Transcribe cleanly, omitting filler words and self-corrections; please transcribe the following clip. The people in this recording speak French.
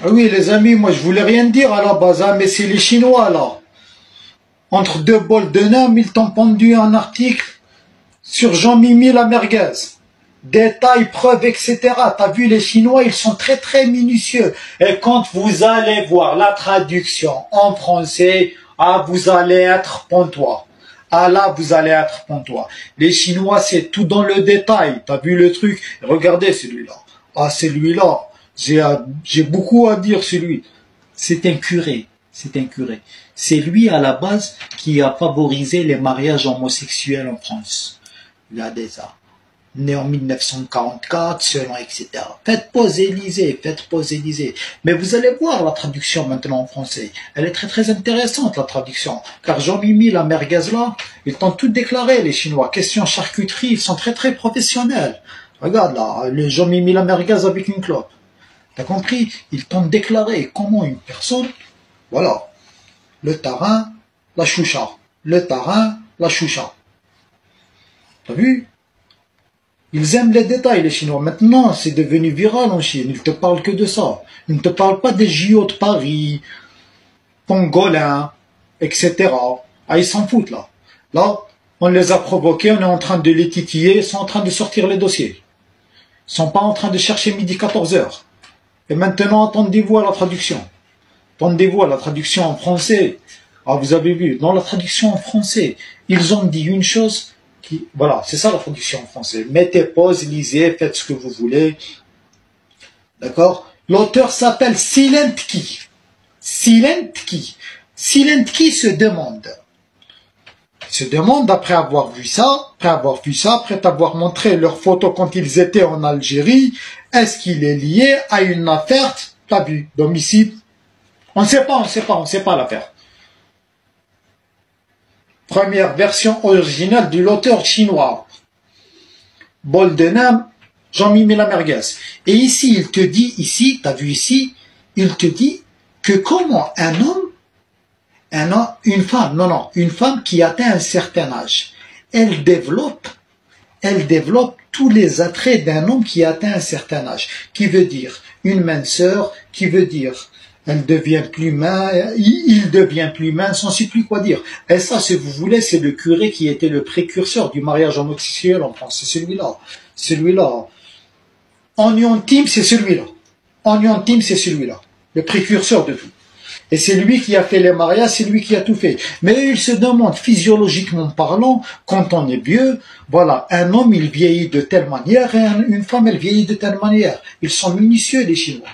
Ah oui, les amis, moi je voulais rien dire à la base, hein, mais c'est les Chinois là. Entre deux bols de nem, ils t'ont pendu un article sur Jean-Mimi la merguez. Détails, preuves, etc. T'as vu, les Chinois, ils sont très très minutieux. Et quand vous allez voir la traduction en français, ah, vous allez être pantois. Ah là, vous allez être pantois. Les Chinois, c'est tout dans le détail. T'as vu le truc? Regardez celui-là. Ah, celui-là, j'ai beaucoup à dire sur lui. C'est un curé. C'est un curé. C'est lui, à la base, qui a favorisé les mariages homosexuels en France. Regardez ça. Né en 1944, selon, etc. Faites pause Élysée, faites pause Élysée. Mais vous allez voir la traduction maintenant en français. Elle est très très intéressante, la traduction. Car Jean-Mimi, la merguez là, ils t'ont tout déclaré, les Chinois. Question charcuterie, ils sont très très professionnels. Regarde là, le Jean-Mimi, la merguez avec une clope. T'as compris? Ils t'ont déclaré comment une personne, voilà, le tarin, la choucha. Le tarin, la choucha. T'as vu? Ils aiment les détails, les Chinois. Maintenant, c'est devenu viral en Chine. Ils ne te parlent que de ça. Ils ne te parlent pas des JO de Paris, pangolins, etc. Ah, ils s'en foutent, là. Là, on les a provoqués, on est en train de les titiller, ils sont en train de sortir les dossiers. Ils sont pas en train de chercher midi 14h. Et maintenant, attendez-vous à la traduction. Attendez-vous à la traduction en français. Ah, vous avez vu, dans la traduction en français, ils ont dit une chose. Voilà, c'est ça la traduction en français. Mettez pause, lisez, faites ce que vous voulez. D'accord? L'auteur s'appelle Silentki. Silentki. Silentki se demande, après avoir vu ça, après avoir montré leurs photos quand ils étaient en Algérie, est-ce qu'il est lié à une affaire, t'as vu, d'homicide? On ne sait pas l'affaire. Première version originale de l'auteur chinois. Bol de nem, Jean-Mimi la merguez. Et ici, il te dit, t'as vu ici, il te dit que comment une femme qui atteint un certain âge, elle développe tous les attraits d'un homme qui atteint un certain âge. Qui veut dire une minceur, qui veut dire elle devient plus mince, il devient plus mince, on ne sait plus quoi dire. Et ça, si vous voulez, c'est le curé qui était le précurseur du mariage homosexuel en France. C'est celui-là. Celui-là. Onion Team, c'est celui-là. Onion Team, c'est celui-là. Le précurseur de tout. Et c'est lui qui a fait les mariages, c'est lui qui a tout fait. Mais il se demande, physiologiquement parlant, quand on est vieux, voilà, un homme, il vieillit de telle manière, et une femme, elle vieillit de telle manière. Ils sont minutieux, les Chinois.